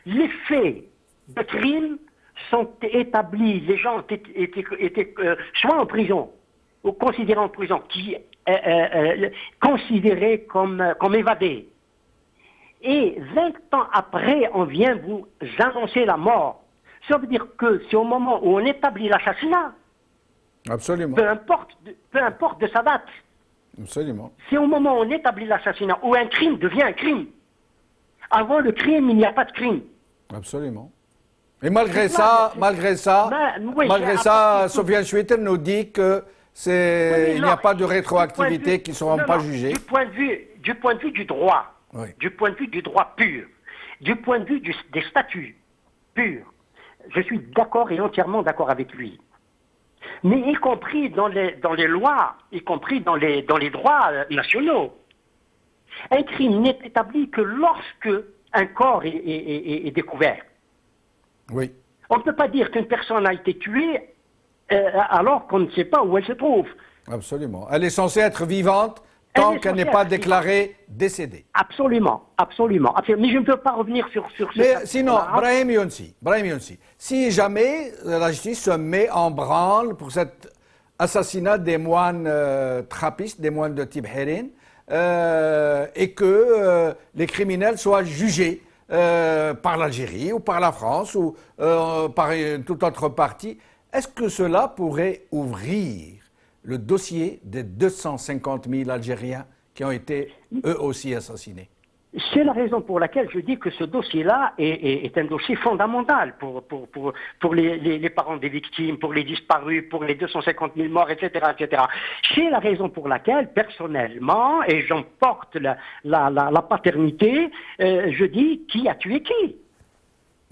les faits de crime sont établis, les gens étaient soit en prison, ou considérés en prison, considérés comme évadés. Et 20 ans après, on vient vous annoncer la mort. Ça veut dire que c'est au moment où on établit l'assassinat, absolument, peu importe de sa date, absolument, c'est au moment où on établit l'assassinat, où un crime devient un crime. Avant le crime, il n'y a pas de crime. Absolument. Et malgré ça, Sofiane Schwitter nous dit que il n'y a pas de rétroactivité, qui ne seront pas jugés. Du point de vue du droit, du point de vue du droit pur, du point de vue des statuts purs, je suis d'accord et entièrement d'accord avec lui. Mais y compris dans les lois, y compris dans les droits nationaux, un crime n'est établi que lorsque un corps est découvert. Oui. On ne peut pas dire qu'une personne a été tuée alors qu'on ne sait pas où elle se trouve. Absolument. Elle est censée être vivante tant qu'elle n'est pas déclarée décédée. Absolument. Mais je ne peux pas revenir sur Mais sinon, Brahim Younsi, si jamais la justice se met en branle pour cet assassinat des moines trappistes, des moines de Tib Herin, et que les criminels soient jugés par l'Algérie ou par la France ou par toute autre partie, est-ce que cela pourrait ouvrir le dossier des 250 000 Algériens qui ont été eux aussi assassinés? C'est la raison pour laquelle je dis que ce dossier-là est un dossier fondamental pour les parents des victimes, pour les disparus, pour les 250 000 morts, etc., etc. C'est la raison pour laquelle, personnellement, et j'en porte la paternité, je dis qui a tué qui.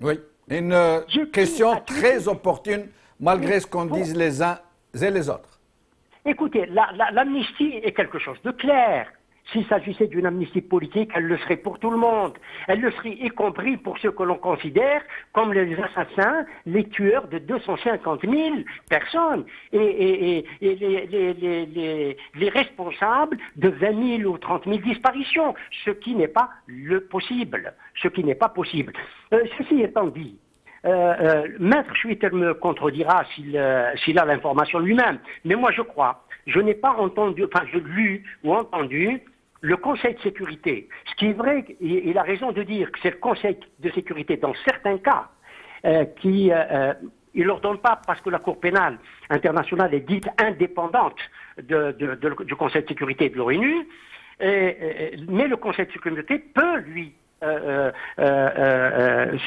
Oui, une question très opportune, malgré ce qu'en disent les uns et les autres. Écoutez, l'amnistie est quelque chose de clair. S'il s'agissait d'une amnistie politique, elle le serait pour tout le monde. Elle le serait y compris pour ceux que l'on considère comme les assassins, les tueurs de 250 000 personnes et les responsables de 20 000 ou 30 000 disparitions, ce qui n'est pas possible. Ceci étant dit, Maître Schwitter me contredira s'il a l'information lui-même, mais moi je n'ai pas entendu, j'ai lu ou entendu le Conseil de sécurité. Ce qui est vrai, il a raison de dire que c'est le Conseil de sécurité dans certains cas qui il ne l'ordonne pas parce que la Cour pénale internationale est dite indépendante du Conseil de sécurité de l'ONU, mais le Conseil de sécurité peut lui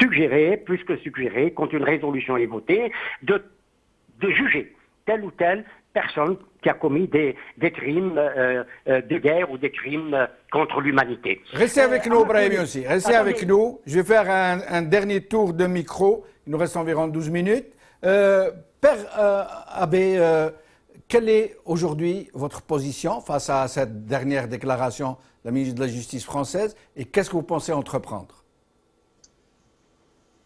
suggérer, plus que suggérer, quand une résolution est votée, de juger telle ou telle personne qui a commis des crimes de guerre ou des crimes contre l'humanité. Restez avec nous, Brahim aussi. Restez avec nous. Je vais faire un dernier tour de micro. Il nous reste environ 12 minutes. Père Abbé, quelle est aujourd'hui votre position face à cette dernière déclaration de la ministre de la Justice française et qu'est-ce que vous pensez entreprendre?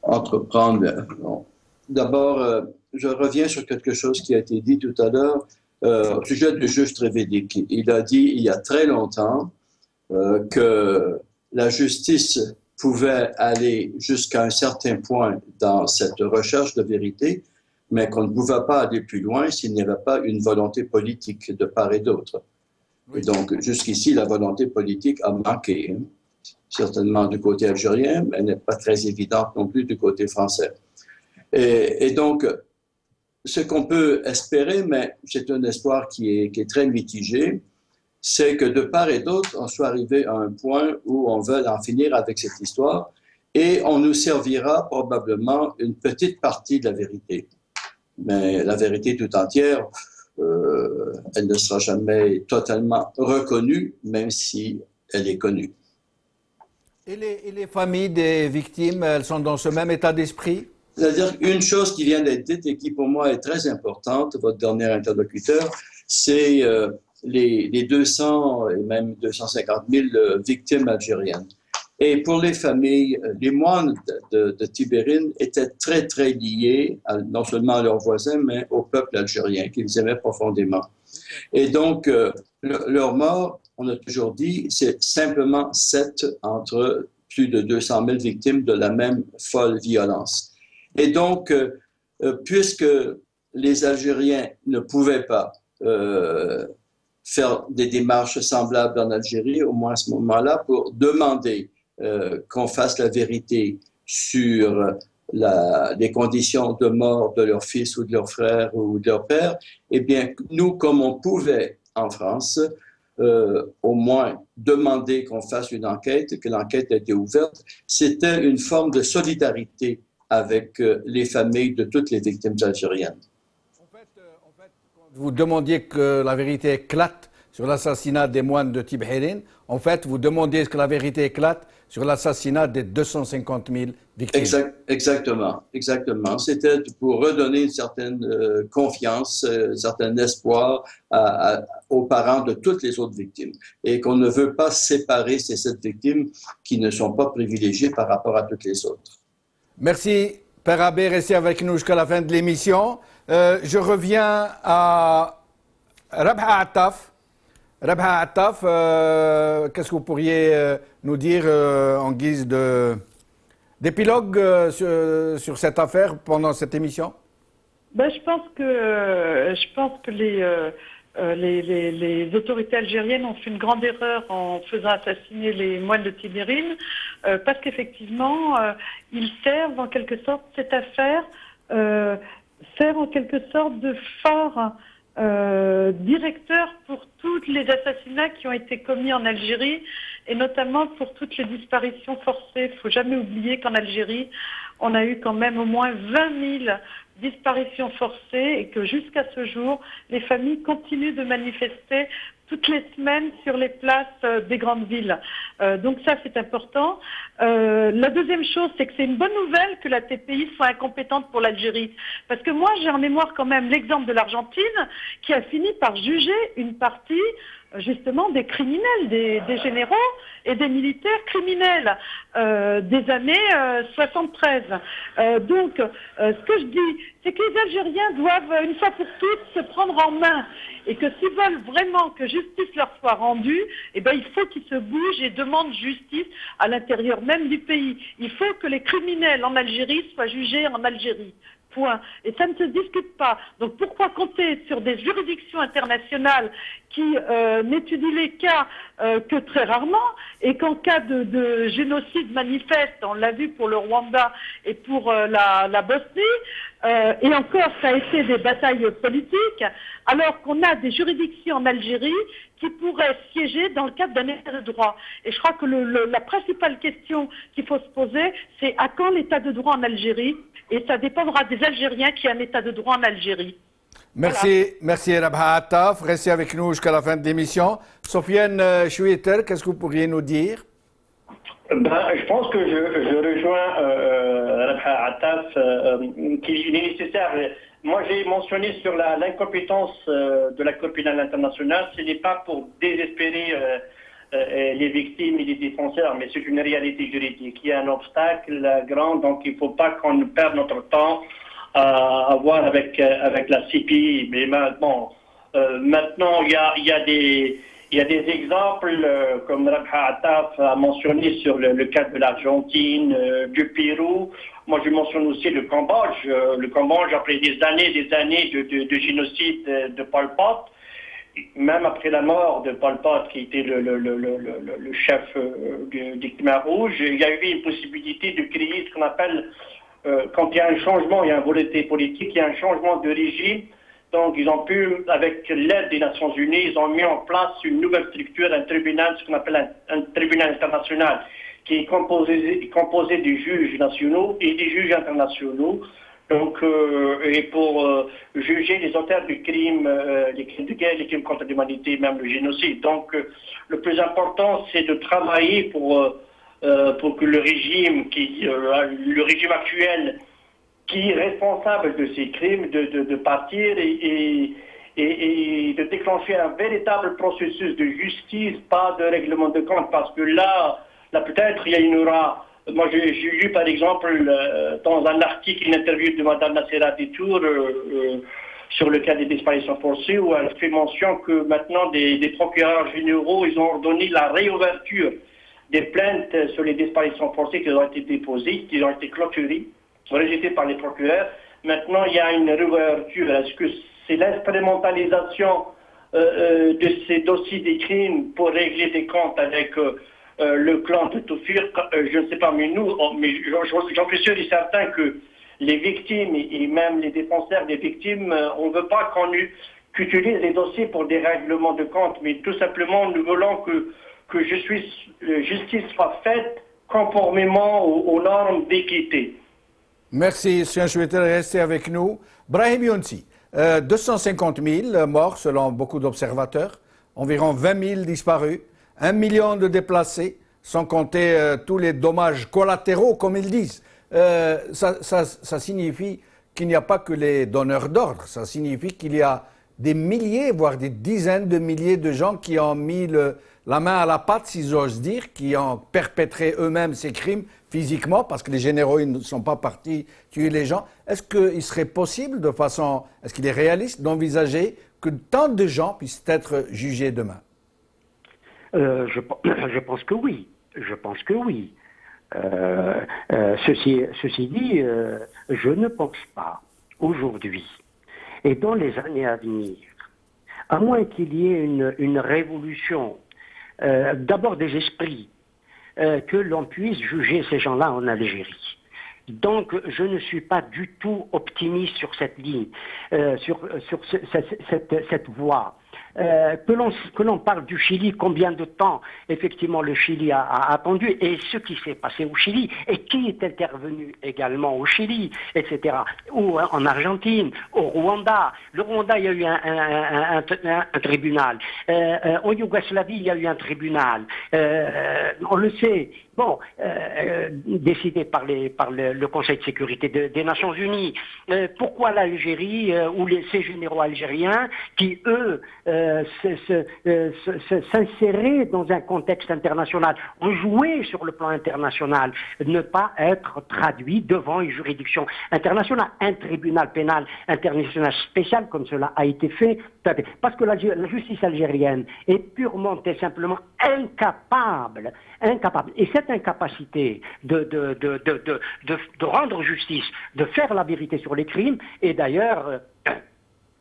Bon. D'abord, je reviens sur quelque chose qui a été dit tout à l'heure au sujet du juge Trévidic. Il a dit il y a très longtemps que la justice pouvait aller jusqu'à un certain point dans cette recherche de vérité, mais qu'on ne pouvait pas aller plus loin s'il n'y avait pas une volonté politique de part et d'autre. Oui. Et donc, jusqu'ici, la volonté politique a manqué, certainement du côté algérien, mais elle n'est pas très évidente non plus du côté français. Et donc, ce qu'on peut espérer, mais c'est un espoir qui est très mitigé, c'est que de part et d'autre, on soit arrivé à un point où on veut en finir avec cette histoire et on nous servira probablement une petite partie de la vérité. Mais la vérité tout entière, elle ne sera jamais totalement reconnue, même si elle est connue. Et les familles des victimes, elles sont dans ce même état d'esprit? C'est-à-dire qu'une chose qui vient d'être dite et qui pour moi est très importante, votre dernier interlocuteur, c'est les 200 et même 250 000 victimes algériennes. Et pour les familles, les moines de Tibérine étaient très, très liés non seulement à leurs voisins, mais au peuple algérien qu'ils aimaient profondément. Et donc, leur mort, on a toujours dit, c'est simplement 7 entre plus de 200 000 victimes de la même folle violence. Et donc, puisque les Algériens ne pouvaient pas faire des démarches semblables en Algérie, au moins à ce moment-là, pour demander qu'on fasse la vérité sur les conditions de mort de leur fils ou de leur frère ou de leur père, eh bien, nous, comme on pouvait en France, au moins demander qu'on fasse une enquête, que l'enquête ait été ouverte, c'était une forme de solidarité avec les familles de toutes les victimes algériennes. En fait, quand vous demandiez que la vérité éclate sur l'assassinat des moines de Tibérine, en fait, vous demandiez que la vérité éclate sur l'assassinat des 250 000 victimes. Exactement. C'était pour redonner une certaine confiance, un certain espoir aux parents de toutes les autres victimes. Et qu'on ne veut pas séparer ces 7 victimes qui ne sont pas privilégiées par rapport à toutes les autres. Merci, Père Abbé, restez avec nous jusqu'à la fin de l'émission. Je reviens à Rabha Attaf. Rabha Attaf, qu'est-ce que vous pourriez nous dire en guise d'épilogue sur cette affaire pendant cette émission? Je pense que les autorités algériennes ont fait une grande erreur en faisant assassiner les moines de Tibérine, parce qu'effectivement, ils servent en quelque sorte, cette affaire sert en quelque sorte de phare directeur pour tous les assassinats qui ont été commis en Algérie et notamment pour toutes les disparitions forcées. Il ne faut jamais oublier qu'en Algérie, on a eu quand même au moins 20 000 disparitions forcées et que jusqu'à ce jour, les familles continuent de manifester toutes les semaines sur les places des grandes villes. Donc ça, c'est important. La deuxième chose, c'est que c'est une bonne nouvelle que la TPI soit incompétente pour l'Algérie. Parce que moi, j'ai en mémoire quand même l'exemple de l'Argentine qui a fini par juger une partie justement des criminels, des généraux et des militaires criminels des années 73. Donc, ce que je dis, c'est que les Algériens doivent, une fois pour toutes, se prendre en main et que s'ils veulent vraiment que justice leur soit rendue, eh ben, il faut qu'ils se bougent et demandent justice à l'intérieur même du pays. Il faut que les criminels en Algérie soient jugés en Algérie. Point. Et ça ne se discute pas. Donc pourquoi compter sur des juridictions internationales qui n'étudient les cas que très rarement et qu'en cas de génocide manifeste, on l'a vu pour le Rwanda et pour la Bosnie, et encore ça a été des batailles politiques, alors qu'on a des juridictions en Algérie qui pourraient siéger dans le cadre d'un état de droit. Et je crois que la principale question qu'il faut se poser, c'est à quand l'état de droit en Algérie? Et ça dépendra des Algériens qui ont un état de droit en Algérie. Merci, merci Rabha Attaf. Restez avec nous jusqu'à la fin de l'émission. Sofiane Choueter, qu'est-ce que vous pourriez nous dire? Je pense que je rejoins Rabha Attaf, qu'il est nécessaire. Moi, j'ai mentionné sur l'incompétence de la Cour pénale internationale. Ce n'est pas pour désespérer les victimes et les défenseurs, mais c'est une réalité juridique. Il y a un obstacle grand, donc il ne faut pas qu'on perde notre temps à voir avec la CPI. Mais maintenant, il y a des exemples, comme Rabha Attaf a mentionné sur le cas de l'Argentine, du Pérou. Moi, je mentionne aussi le Cambodge. Le Cambodge, après des années de génocide de Pol Pot, même après la mort de Pol Pot, qui était le chef des Khmers rouges, il y a eu une possibilité de créer ce qu'on appelle, quand il y a un changement, il y a une volonté politique, il y a un changement de régime. Donc, ils ont pu, avec l'aide des Nations Unies, ils ont mis en place une nouvelle structure, un tribunal, ce qu'on appelle un tribunal international, qui est composé des juges nationaux et des juges internationaux. Donc, et pour juger les auteurs du crime, les crimes de guerre, les crimes contre l'humanité, même le génocide. Donc, le plus important, c'est de travailler pour que le régime actuel, qui est responsable de ces crimes, de partir et de déclencher un véritable processus de justice, pas de règlement de compte, parce que là peut-être il y aura. Moi, j'ai lu par exemple dans un article une interview de Mme Nassera Ditour sur le cas des disparitions forcées, où elle fait mention que maintenant des procureurs généraux, ils ont ordonné la réouverture des plaintes sur les disparitions forcées qui ont été déposées, qui ont été clôturées, rejetées par les procureurs. Maintenant, il y a une réouverture. Est-ce que c'est l'instrumentalisation de ces dossiers des crimes pour régler des comptes avec le clan de Toufir? Je ne sais pas, mais j'en suis sûr et certain que les victimes et même les défenseurs des victimes, on ne veut pas qu'on utilise les dossiers pour des règlements de compte, mais tout simplement nous voulons que justice soit faite conformément aux normes d'équité. Merci, M. Choueter, restez avec nous. Brahim Younsi, 250 000 morts selon beaucoup d'observateurs, environ 20 000 disparus, 1 million de déplacés, sans compter tous les dommages collatéraux, comme ils disent. Ça signifie qu'il n'y a pas que les donneurs d'ordre, ça signifie qu'il y a des milliers, voire des dizaines de milliers de gens qui ont mis la main à la pâte, si j'ose dire, qui ont perpétré eux-mêmes ces crimes physiquement, parce que les généraux ils ne sont pas partis tuer les gens. Est-ce qu'il serait possible, est-ce qu'il est réaliste d'envisager que tant de gens puissent être jugés demain? Je pense que oui. Je pense que oui. Ceci dit, je ne pense pas aujourd'hui et dans les années à venir, à moins qu'il y ait une révolution, d'abord des esprits, que l'on puisse juger ces gens-là en Algérie. Donc, je ne suis pas du tout optimiste sur cette ligne, sur cette voie. Que l'on parle du Chili, combien de temps effectivement le Chili a attendu, et ce qui s'est passé au Chili, et qui est intervenu également au Chili, etc. Ou en Argentine, au Rwanda. Le Rwanda, il y a eu un tribunal. En Yougoslavie, il y a eu un tribunal. On le sait. Bon, décidé par le Conseil de sécurité des Nations Unies. Pourquoi l'Algérie ou ces généraux algériens qui, eux, s'insérer dans un contexte international, ont joué sur le plan international, ne pas être traduit devant une juridiction internationale, un tribunal pénal international spécial comme cela a été fait, parce que la justice algérienne est purement et simplement incapable. Et cette incapacité de rendre justice, de faire la vérité sur les crimes, est d'ailleurs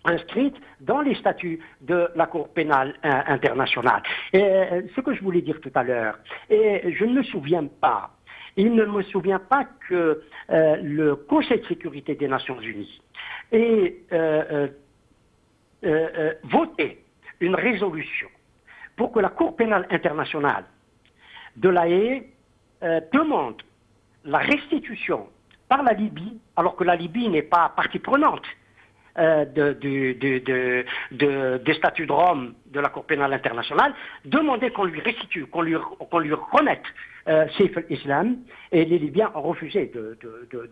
inscrite dans les statuts de la Cour pénale internationale. Et ce que je voulais dire tout à l'heure, et je ne me souviens pas, il ne me souvient pas que le Conseil de sécurité des Nations Unies ait voté une résolution pour que la Cour pénale internationale de La Haye demande la restitution par la Libye, alors que la Libye n'est pas partie prenante des statuts de Rome de la Cour pénale internationale, demandait qu'on lui restitue, qu'on lui remette Saif al-Islam, et les Libyens ont refusé de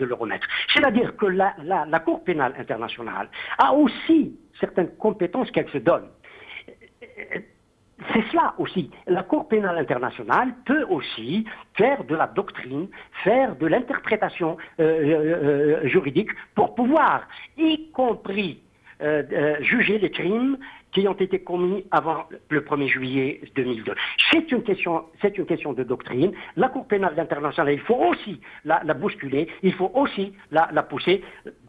le remettre. C'est-à-dire que la Cour pénale internationale a aussi certaines compétences qu'elle se donne. C'est cela aussi. La Cour pénale internationale peut aussi faire de la doctrine, faire de l'interprétation juridique pour pouvoir, y compris juger les crimes qui ont été commis avant le 1er juillet 2002. C'est une question de doctrine. La Cour pénale internationale, il faut aussi la bousculer, il faut aussi la pousser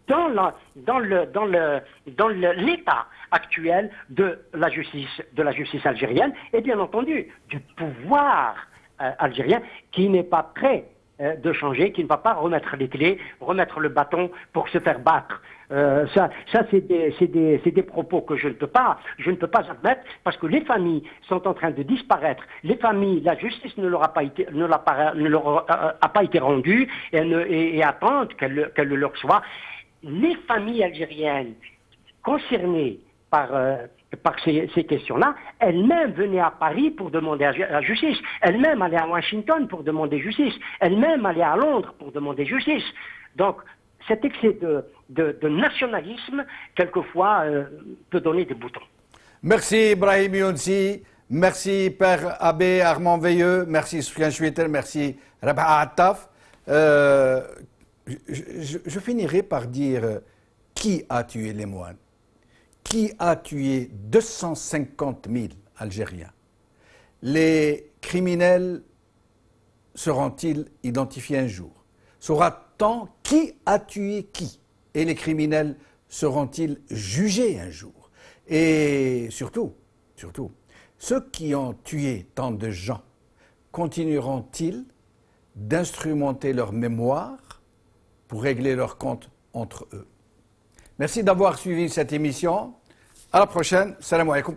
dans l'état actuel de la justice algérienne et bien entendu du pouvoir algérien qui n'est pas prêt de changer, qui ne va pas remettre les clés, remettre le bâton pour se faire battre. Ça c'est des propos que je ne peux pas admettre parce que les familles sont en train de disparaître. Les familles, la justice ne leur a pas été rendue et attendent qu'elle le leur soit. Les familles algériennes concernées par ces questions-là, elles-mêmes venaient à Paris pour demander la justice, elles-mêmes allaient à Washington pour demander justice, elles-mêmes allaient à Londres pour demander justice. Donc, cet excès de nationalisme, quelquefois, peut donner des boutons. Merci Brahim Younsi, merci Père Abbé Armand Veilleux, merci Soufiane Chouetel, merci Rabah Attaf. Je finirai par dire qui a tué les moines, qui a tué 250 000 Algériens. Les criminels seront-ils identifiés un jour? Saura-t-on qui a tué qui? Et les criminels seront-ils jugés un jour? Et surtout, ceux qui ont tué tant de gens continueront-ils d'instrumenter leur mémoire pour régler leurs comptes entre eux? Merci d'avoir suivi cette émission. À la prochaine. Salam alaikum.